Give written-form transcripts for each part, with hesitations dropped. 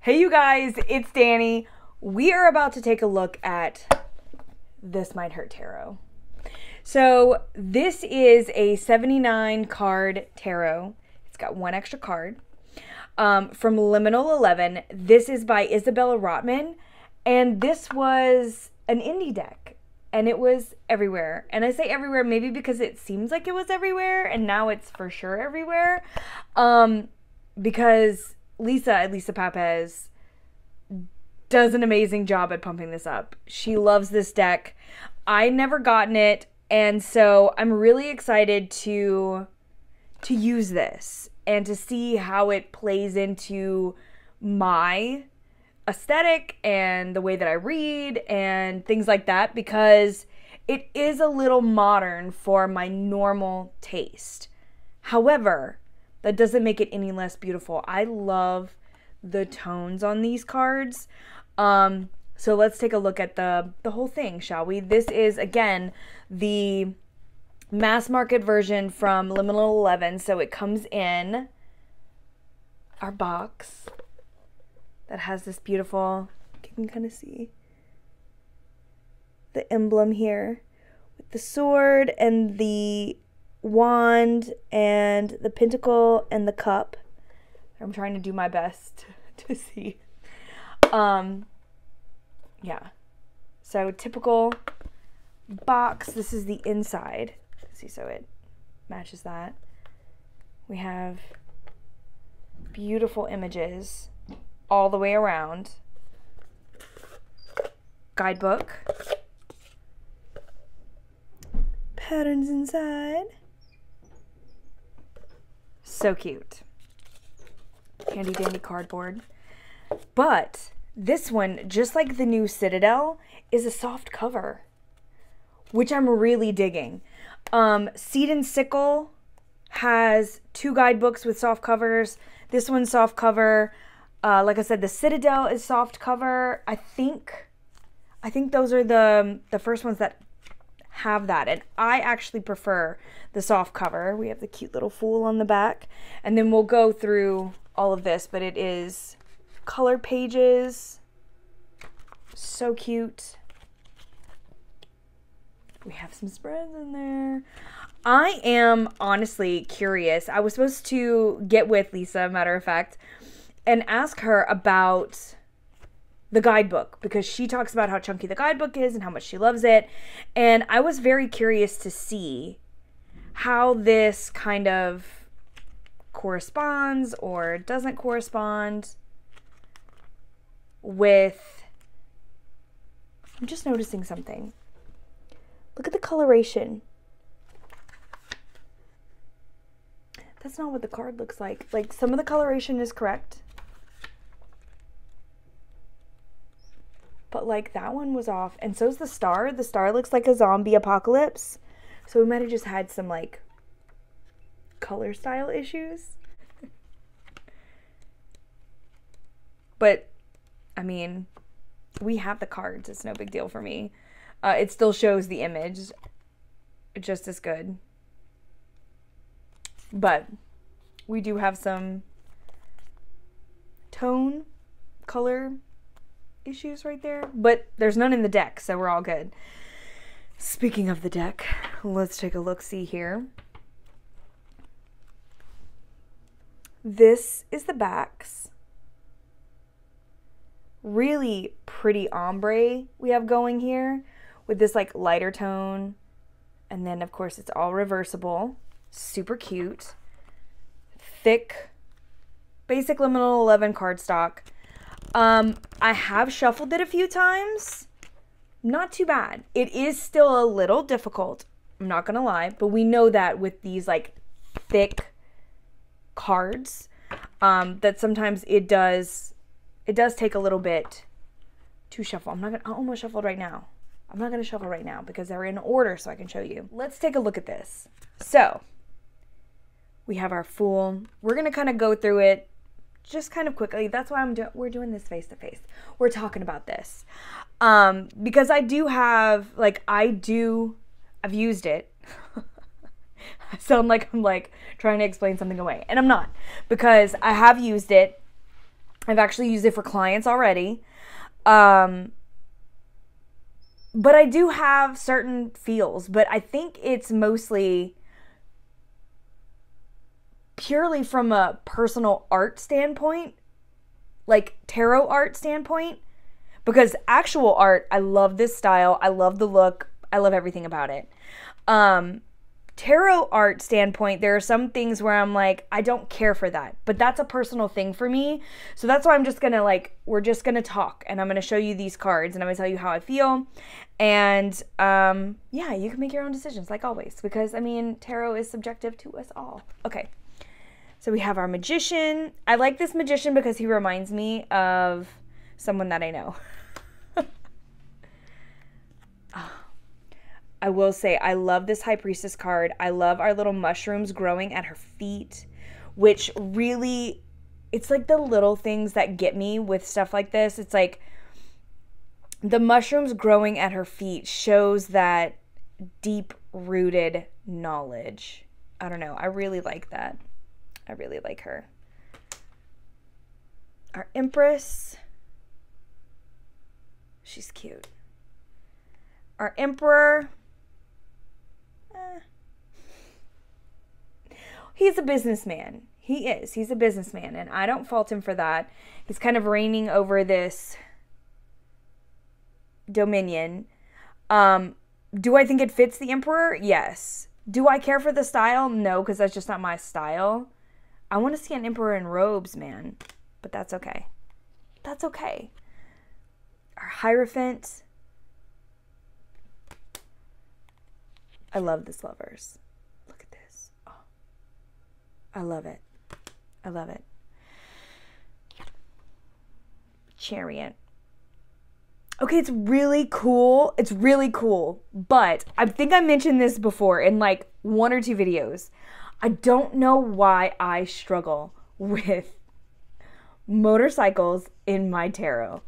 Hey you guys, it's Dani. We are about to take a look at This Might Hurt Tarot. So this is a 79 card tarot. It's got one extra card from Liminal 11. This is by Isabella Rotman, and this was an indie deck, and it was everywhere. And I say everywhere maybe because it seems like it was everywhere, and now it's for sure everywhere. Because Lisa Papez does an amazing job at pumping this up. She loves this deck. I never gotten it, and so I'm really excited to use this and to see how it plays into my aesthetic and the way that I read and things like that, because it is a little modern for my normal taste. However, that doesn't make it any less beautiful. I love the tones on these cards. So let's take a look at the whole thing, shall we? This is, again, the mass market version from Liminal 11. So it comes in our box that has this beautiful, you can kind of see the emblem here with the sword and the wand and the pentacle and the cup. I'm trying to do my best to see. Yeah. So typical box. This is the inside. See, so it matches that. We have beautiful images all the way around. Guidebook. Patterns inside. So cute. Handy dandy cardboard. But this one, just like the new Citadel, is a soft cover, which I'm really digging. Seed and Sickle has 2 guidebooks with soft covers. This one's soft cover. Like I said, the Citadel is soft cover. I think those are the first ones that have that, and I actually prefer the soft cover. We have the cute little fool on the back, and then we'll go through all of this, but it is colored pages. So cute. We have some spreads in there. I am honestly curious. I was supposed to get with Lisa, matter of fact, and ask her about the guidebook, because she talks about how chunky the guidebook is and how much she loves it. And I was very curious to see how this kind of corresponds or doesn't correspond with... I'm just noticing something. Look at the coloration. That's not what the card looks like. Like, some of the coloration is correct, but like that one was off, and so's the star. The star looks like a zombie apocalypse, so we might have just had some like color style issues. But I mean, we have the cards. It's no big deal for me. It still shows the image just as good, but we do have some tone color issues right there, but there's none in the deck, so we're all good. Speaking of the deck, let's take a look-see here. This is the backs. Really pretty ombre we have going here with this like lighter tone, and then of course it's all reversible. Super cute. Thick basic Liminal 11 cardstock. I have shuffled it a few times. Not too bad. It is still a little difficult, I'm not gonna lie, but we know that with these like thick cards, that sometimes it does take a little bit to shuffle. I almost shuffled right now. I'm not gonna shuffle right now because they're in order so I can show you. Let's take a look at this. So we have our Fool. We're gonna kind of go through it just kind of quickly. That's why we're doing this face to face. We're talking about this. Because I do have, like, I've used it. I sound like I'm like trying to explain something away, and I'm not, because I have used it. I've actually used it for clients already. But I do have certain feels, but I think it's mostly purely from a personal art standpoint, like tarot art standpoint, because actual art, I love this style. I love the look. I love everything about it. Tarot art standpoint, there are some things where I'm like, I don't care for that, but that's a personal thing for me. So that's why I'm just gonna we're just gonna talk, and I'm gonna show you these cards, and I'm gonna tell you how I feel. And yeah, you can make your own decisions like always, because I mean, tarot is subjective to us all. Okay. So we have our magician. I like this magician because he reminds me of someone that I know. I will say, I love this high priestess card. I love our little mushrooms growing at her feet, which really, it's like the little things that get me with stuff like this. It's like the mushrooms growing at her feet shows that deep-rooted knowledge. I don't know. I really like that. I really like her. Our Empress. She's cute. Our Emperor. He's a businessman. He is. He's a businessman, and I don't fault him for that. He's kind of reigning over this dominion. Do I think it fits the Emperor? Yes. Do I care for the style? No, because that's just not my style. I want to see an Emperor in robes, man. But that's okay. That's okay. Our Hierophant. I love this Lovers. Look at this. Oh. I love it. I love it. Chariot. Okay, it's really cool. It's really cool. But I think I mentioned this before in like 1 or 2 videos. I don't know why I struggle with motorcycles in my tarot.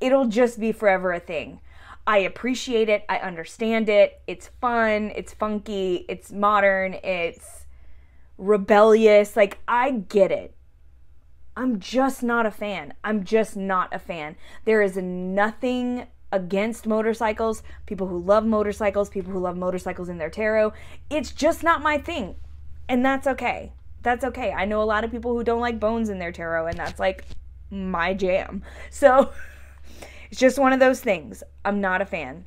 It'll just be forever a thing. I appreciate it. I understand it. It's fun. It's funky. It's modern. It's rebellious. Like, I get it. I'm just not a fan. I'm just not a fan. There is nothing against motorcycles, people who love motorcycles, people who love motorcycles in their tarot. It's just not my thing. And that's okay. That's okay. I know a lot of people who don't like bones in their tarot, and that's like my jam. So it's just one of those things. I'm not a fan.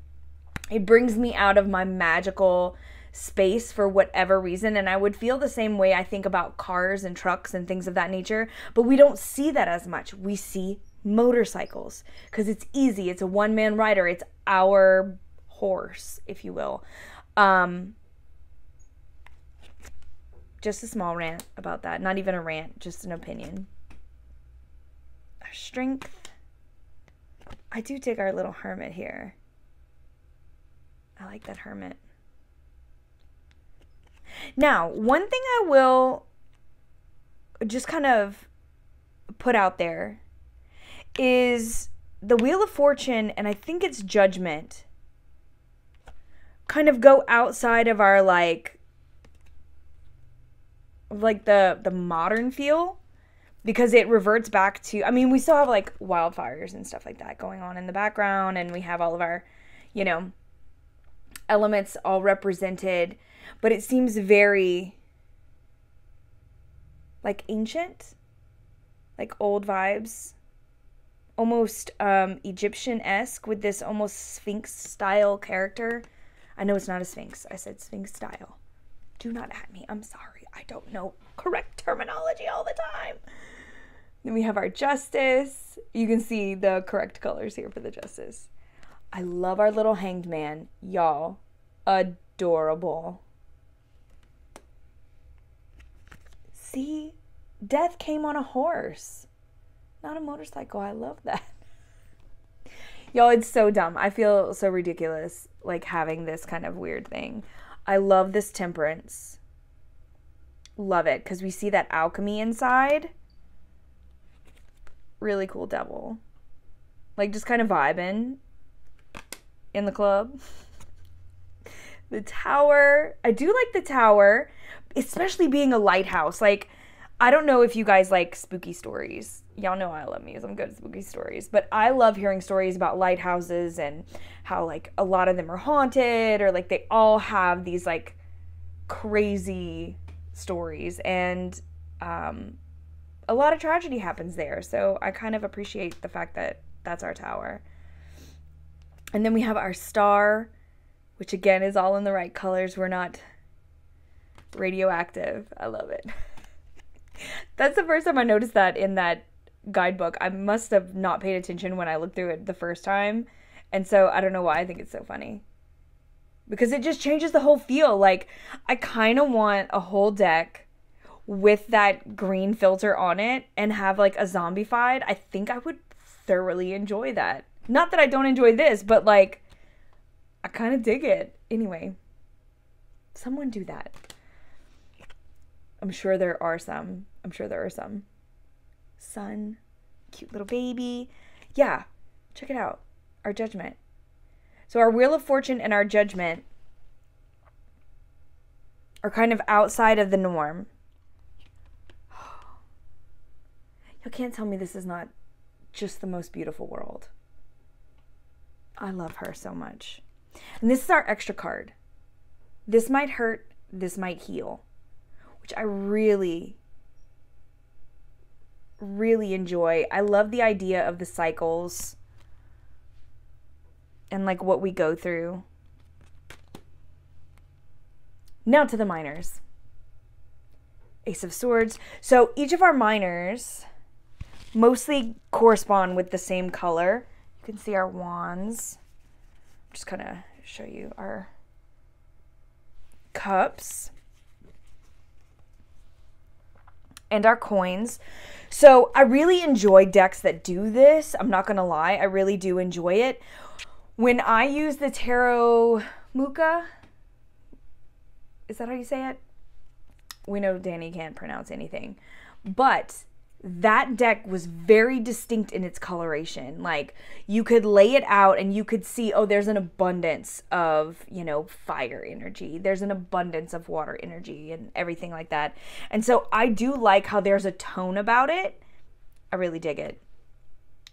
It brings me out of my magical space for whatever reason, and I would feel the same way I think about cars and trucks and things of that nature, but we don't see that as much. We see motorcycles because it's easy. It's a one-man rider. It's our horse, if you will. Just a small rant about that. Not even a rant, just an opinion. Our Strength. I do dig our little hermit here. I like that hermit. Now, one thing I will just kind of put out there is the Wheel of Fortune, and I think it's Judgment, kind of go outside of our like the modern feel, because it reverts back to, I mean, we still have like wildfires and stuff like that going on in the background, and we have all of our, you know, elements all represented, but it seems very like ancient, like old vibes, almost Egyptian-esque, with this almost Sphinx style character. I know it's not a Sphinx. I said Sphinx style. Do not at me. I'm sorry. I don't know correct terminology all the time. Then we have our Justice. You can see the correct colors here for the Justice. I love our little Hanged Man. Y'all, adorable. See? Death came on a horse, not a motorcycle. I love that. Y'all, it's so dumb. I feel so ridiculous, like, having this kind of weird thing. I love this Temperance. Love it, because we see that alchemy inside. Really cool devil. Like, just kind of vibing in the club. The Tower. I do like the Tower, especially being a lighthouse. Like, I don't know if you guys like spooky stories. Y'all know I love me. I'm good at spooky stories. But I love hearing stories about lighthouses and how, like, a lot of them are haunted, or, like, they all have these, like, crazy stories. And a lot of tragedy happens there. So I kind of appreciate the fact that that's our tower. And then we have our star, which, again, is all in the right colors. We're not radioactive. I love it. That's the first time I noticed that in that guidebook. I must have not paid attention when I looked through it the first time. And so I don't know why I think it's so funny. Because it just changes the whole feel. Like, I kind of want a whole deck with that green filter on it and have, like, a zombified. I think I would thoroughly enjoy that. Not that I don't enjoy this, but, like, I kind of dig it. Anyway, someone do that. I'm sure there are some. Sun. Cute little baby. Yeah. Check it out. Our judgment. So our Wheel of Fortune and our judgment are kind of outside of the norm. You can't tell me this is not just the most beautiful world. I love her so much. And this is our extra card. This might hurt. This might heal. Which I really, really enjoy. I love the idea of the cycles and, like, what we go through. Now to the minors. Ace of Swords. So each of our minors mostly correspond with the same color. You can see our wands. Just kind of show you our cups. And our coins. So I really enjoy decks that do this. I'm not going to lie. I really do enjoy it. When I use the Tarot Muka, is that how you say it? We know Dani can't pronounce anything. But that deck was very distinct in its coloration. Like, you could lay it out and you could see, oh, there's an abundance of, you know, fire energy. There's an abundance of water energy and everything like that. And so I do like how there's a tone about it. I really dig it.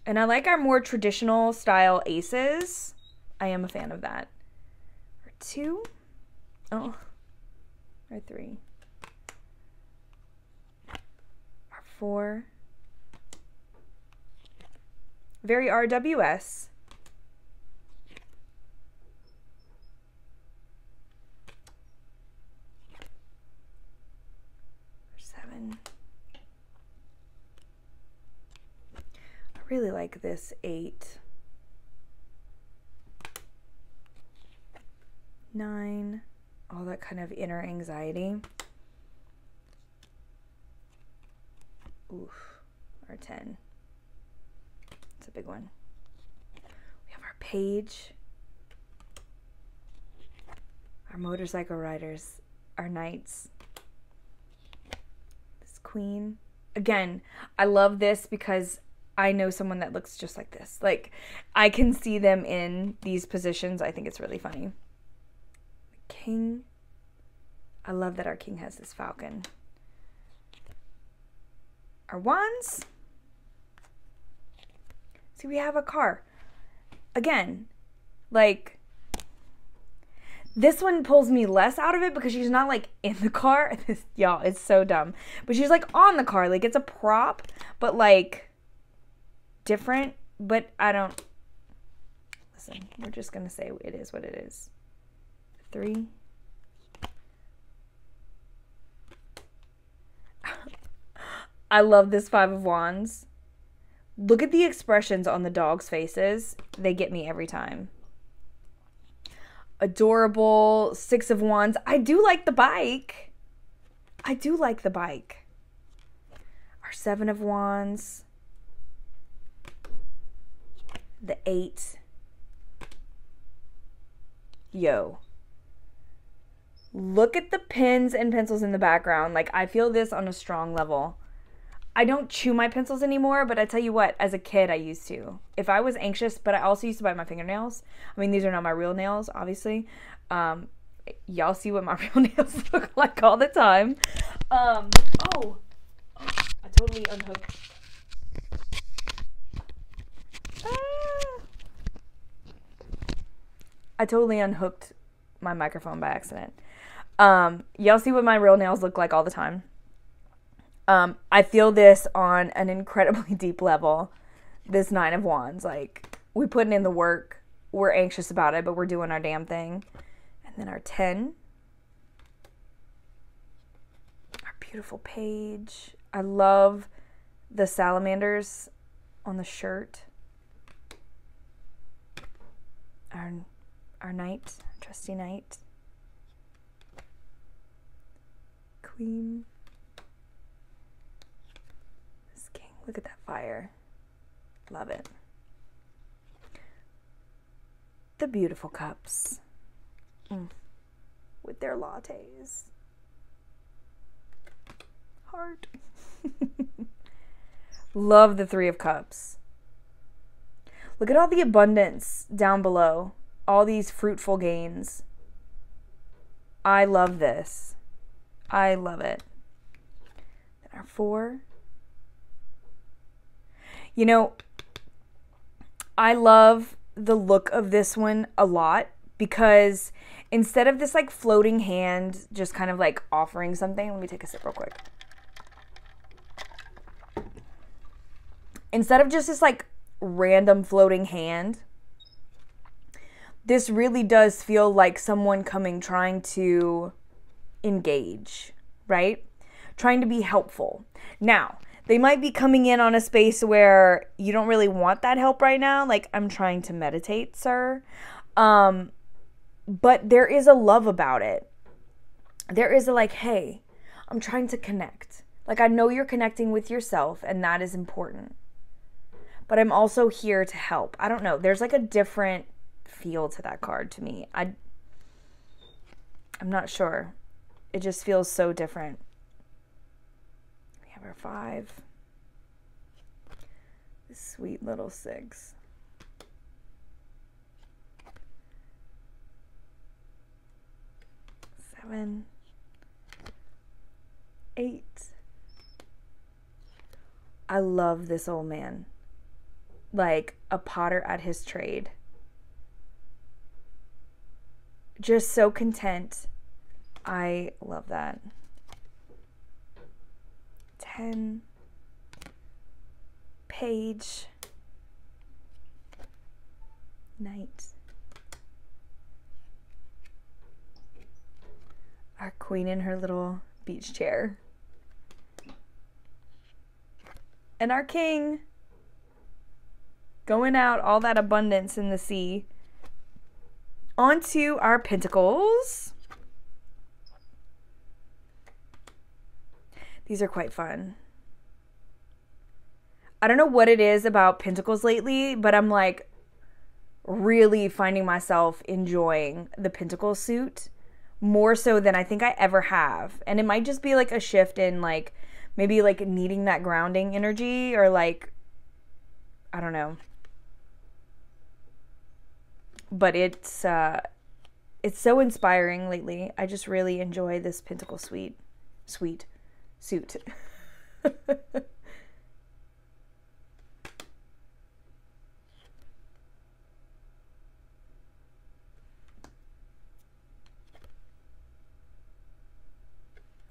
And I like our more traditional style aces. I am a fan of that. Or 2. Oh. Or 3. 4. Very RWS. 7. I really like this 8. 9. All that kind of inner anxiety. Oof, our 10. It's a big one. We have our page, our motorcycle riders, our knights, this queen. Again, I love this because I know someone that looks just like this. Like, I can see them in these positions. I think it's really funny. The king. I love that our king has this falcon. Our wands. See, we have a car. Again, like, this one pulls me less out of it because she's not, like, in the car. Y'all, it's so dumb. But she's, like, on the car. Like, it's a prop, but, like, different. But I don't... Listen, we're just going to say it is what it is. 3. I love this 5 of Wands. Look at the expressions on the dogs' faces. They get me every time. Adorable. 6 of Wands. I do like the bike. I do like the bike. Our 7 of Wands. The 8. Yo. Look at the pens and pencils in the background. Like, I feel this on a strong level. I don't chew my pencils anymore, but I tell you what, as a kid, I used to. If I was anxious, but I also used to bite my fingernails. I mean, these are not my real nails, obviously. Y'all see what my real nails look like all the time. Oh totally unhooked. I totally unhooked my microphone by accident. Y'all see what my real nails look like all the time. I feel this on an incredibly deep level. This 9 of Wands, like, we putting in the work. We're anxious about it, but we're doing our damn thing. And then our 10. Our beautiful page. I love the salamanders on the shirt. Our knight, trusty knight. Queen. This king. Look at that fire. Love it. The beautiful cups. With their lattes. Heart. Love the 3 of Cups. Look at all the abundance down below. All these fruitful gains. I love this. I love it. Then our 4. You know, I love the look of this one a lot because instead of this like floating hand just kind of like offering something, let me take a sip real quick. Instead of just this like random floating hand, this really does feel like someone coming trying to engage, right? Trying to be helpful. Now, they might be coming in on a space where you don't really want that help right now. Like, I'm trying to meditate, sir. But there is a love about it. There is a like, hey, I'm trying to connect. Like, I know you're connecting with yourself, and that is important. But I'm also here to help. I don't know. There's like a different feel to that card to me. I'm not sure. It just feels so different. We have our 5. This sweet little 6. 7. 8. I love this old man. Like a potter at his trade. Just so content. I love that. 10. Page. Knight. Our queen in her little beach chair. And our king. Going out, all that abundance in the sea. Onto our pentacles. These are quite fun. I don't know what it is about pentacles lately, but I'm like really finding myself enjoying the pentacle suit more so than I think I ever have. And it might just be like a shift in like maybe like needing that grounding energy or like, I don't know. But it's so inspiring lately. I just really enjoy this pentacle suit.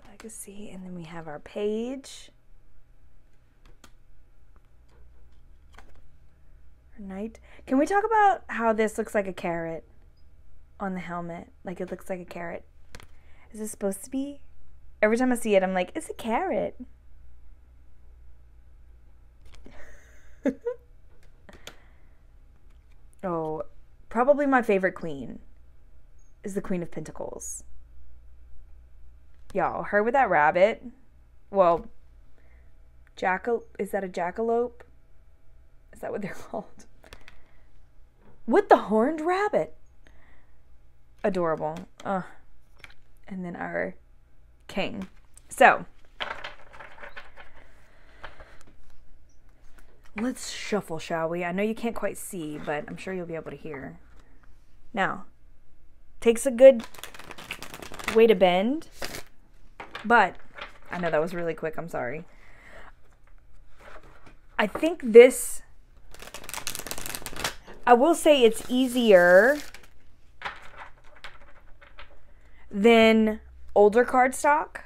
Legacy, and then we have our page. Knight. Can we talk about how this looks like a carrot on the helmet? Like it looks like a carrot. Is this supposed to be? Every time I see it, I'm like, it's a carrot. Oh, probably my favorite queen is the Queen of Pentacles. Y'all, her with that rabbit. Well, is that a jackalope? Is that what they're called? With the horned rabbit. Adorable. And then our king. So, let's shuffle, shall we? I know you can't quite see, but I'm sure you'll be able to hear. Now, takes a good way to bend, but I know that was really quick. I'm sorry. I think this, I will say it's easier than older cardstock,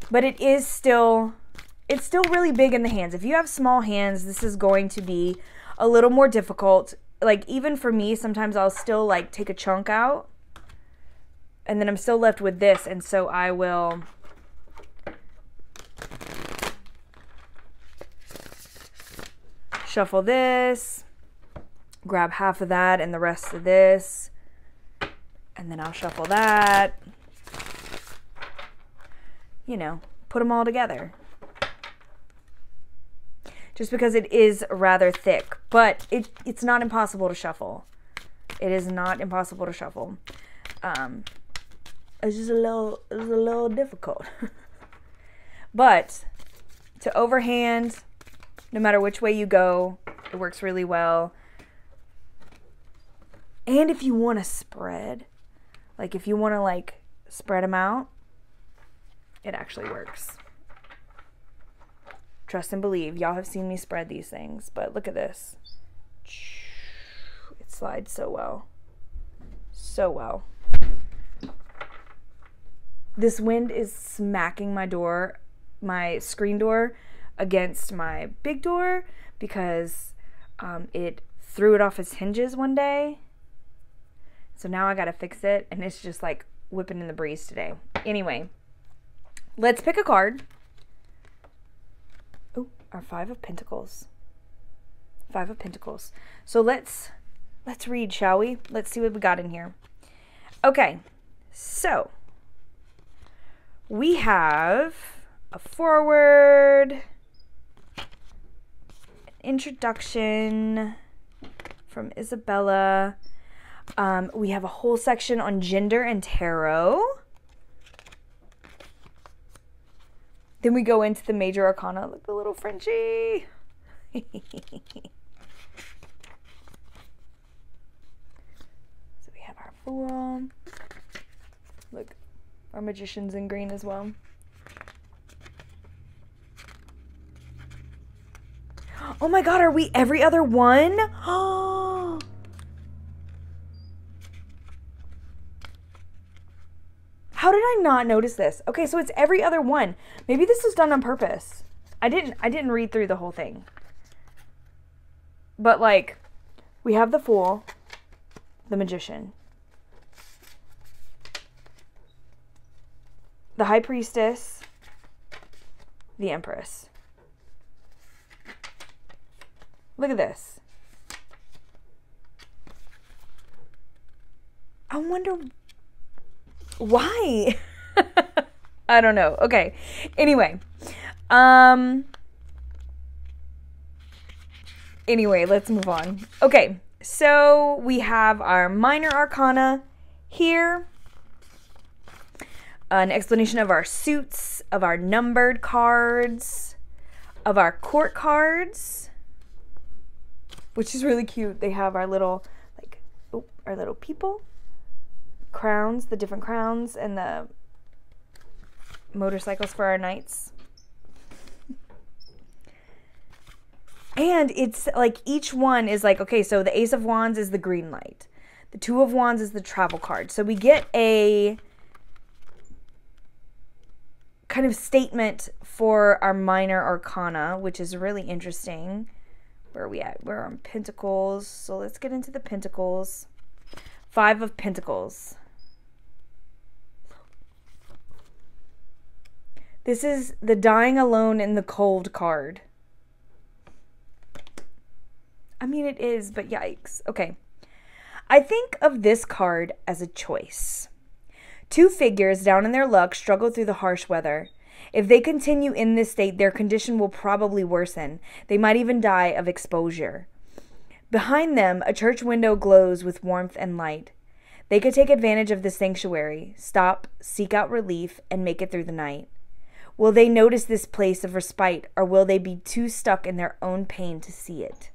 but it's still really big in the hands. If you have small hands, this is going to be a little more difficult. Like, even for me, sometimes I'll still like take a chunk out and then I'm still left with this, and so I will shuffle this, grab half of that and the rest of this, and then I'll shuffle that, you know, put them all together. Just because it is rather thick, but it's not impossible to shuffle. It is not impossible to shuffle. It's just a little difficult. But to overhand, no matter which way you go, it works really well. And if you want to spread, like if you want to like spread them out, it actually works. Trust and believe. Y'all have seen me spread these things, but look at this. It slides so well. So well. This wind is smacking my door, my screen door, against my big door because it threw it off its hinges one day. So now I gotta fix it, and it's just like whipping in the breeze today. Anyway, let's pick a card. Oh, our Five of Pentacles. Five of Pentacles. So let's read, shall we? Let's see what we got in here. Okay, so we have a forward, an introduction from Isabella. We have a whole section on gender and tarot. Then we go into the major arcana. Look, the little Frenchie. So we have our Fool. Look, our Magician's in green as well. Oh my God, are we every other one? Oh. How did I not notice this? Okay, so it's every other one. Maybe this was done on purpose. I didn't read through the whole thing. But like, we have the Fool, the Magician, the High Priestess, the Empress. Look at this. I wonder why. I don't know. Okay. Anyway. Anyway, let's move on. Okay. So we have our minor arcana here. An explanation of our suits, of our numbered cards, of our court cards, which is really cute. They have our little, like, our little people. Crowns, the different crowns, and the motorcycles for our knights. And it's like each one is like, okay, so the Ace of Wands is the green light. The Two of Wands is the travel card. So we get a kind of statement for our minor arcana, which is really interesting. Where are we at? We're on Pentacles. So let's get into the Pentacles. Five of Pentacles. This is the dying alone in the cold card. I mean, it is, but yikes. Okay. I think of this card as a choice. Two figures down in their luck struggle through the harsh weather. If they continue in this state, their condition will probably worsen. They might even die of exposure. Behind them, a church window glows with warmth and light. They could take advantage of the sanctuary, stop, seek out relief, and make it through the night. Will they notice this place of respite, or will they be too stuck in their own pain to see it?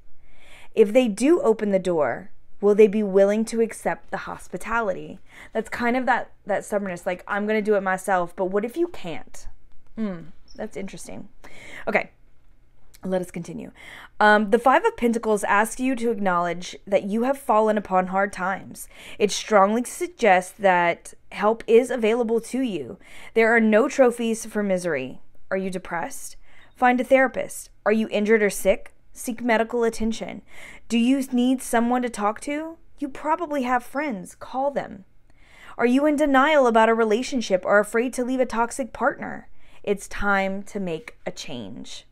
If they do open the door, will they be willing to accept the hospitality? That's kind of that stubbornness, like, I'm going to do it myself, but what if you can't? That's interesting. Okay. Let us continue. The Five of Pentacles asks you to acknowledge that you have fallen upon hard times. It strongly suggests that help is available to you. There are no trophies for misery. Are you depressed? Find a therapist. Are you injured or sick? Seek medical attention. Do you need someone to talk to? You probably have friends. Call them. Are you in denial about a relationship or afraid to leave a toxic partner? It's time to make a change.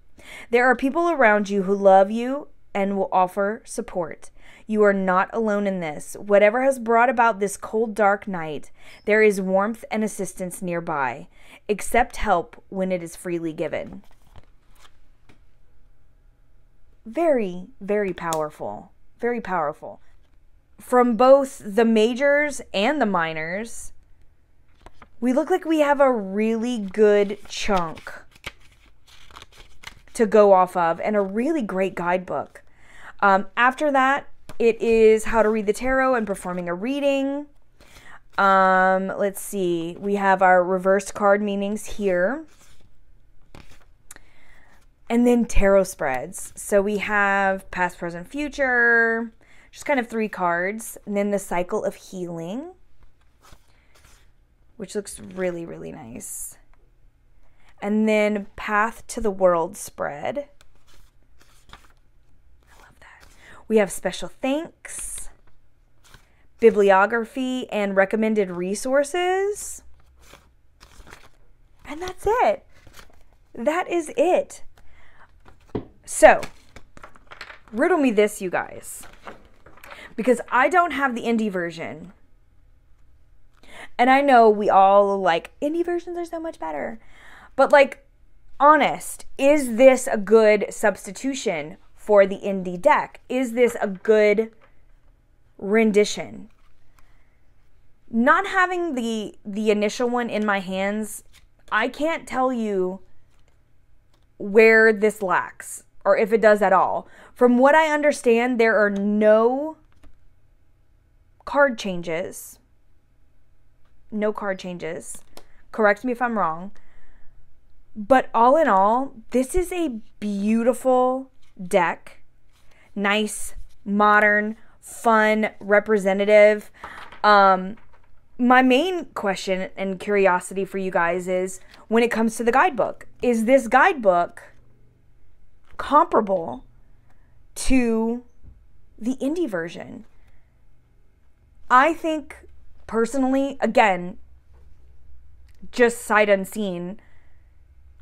There are people around you who love you and will offer support. You are not alone in this. Whatever has brought about this cold, dark night, there is warmth and assistance nearby. Accept help when it is freely given. Very, very powerful. Very powerful. From both the majors and the minors, we look like we have a really good chunk to go off of and a really great guidebook. After that, it is how to read the tarot and performing a reading. Let's see. We have our reversed card meanings here. And then tarot spreads. So we have past, present, future. Just kind of 3 cards. And then the cycle of healing, which looks really, really nice. And then path to the world spread. I love that. We have special thanks, bibliography, and recommended resources. And that's it. That is it. So, riddle me this, you guys. Because I don't have the indie version. And I know we all like, indie versions are so much better. But like, honest, is this a good substitution for the indie deck? Is this a good rendition? Not having the initial one in my hands, I can't tell you where this lacks or if it does at all. From what I understand, there are no card changes. No card changes. Correct me if I'm wrong. But all in all, this is a beautiful deck. Nice, modern, fun, representative. My main question and curiosity for you guys is, when it comes to the guidebook, is this guidebook comparable to the indie version? I think, personally, again, just sight unseen,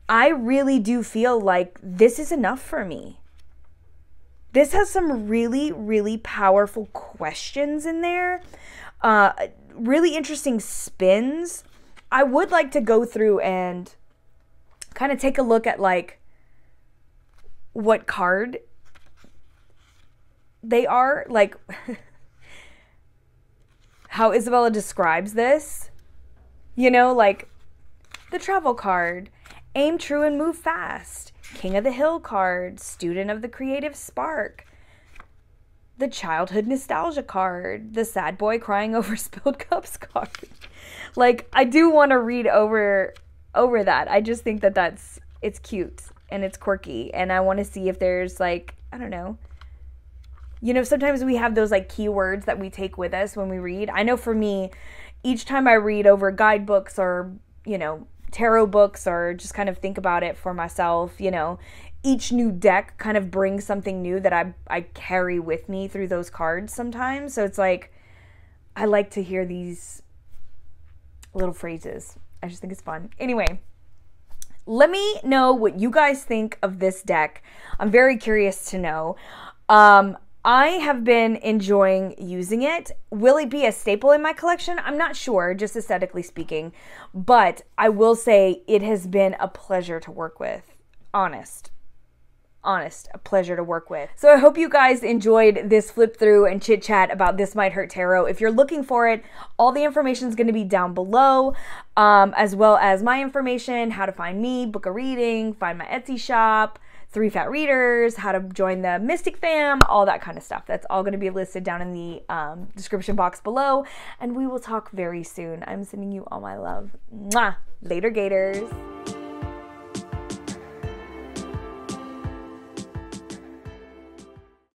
I really do feel like this is enough for me. This has some really, really powerful questions in there. Really interesting spins. I would like to go through and kind of take a look at like what card they are. Like how Isabella describes this. You know, like the travel card. Aim true and move fast. King of the Hill card. Student of the creative spark. The childhood nostalgia card. The sad boy crying over spilled cups card. Like, I do want to read over that. I just think that it's cute and it's quirky. And I want to see if there's like, I don't know. You know, sometimes we have those like keywords that we take with us when we read. I know for me, each time I read over guidebooks or, you know, tarot books or just kind of think about it for myself, you know, each new deck kind of brings something new that I carry with me through those cards sometimes. So it's like, I like to hear these little phrases. I just think it's fun. Anyway, let me know what you guys think of this deck. I'm very curious to know. I have been enjoying using it. Will it be a staple in my collection? I'm not sure, just aesthetically speaking. But I will say it has been a pleasure to work with. Honest, a pleasure to work with. So I hope you guys enjoyed this flip through and chit chat about This Might Hurt Tarot. If you're looking for it, all the information is going to be down below, as well as my information, how to find me, book a reading, find my Etsy shop, 3 Fat Readers, how to join the Mystic fam, all that kind of stuff. That's all going to be listed down in the description box below. And we will talk very soon. I'm sending you all my love. Mwah! Later, Gators.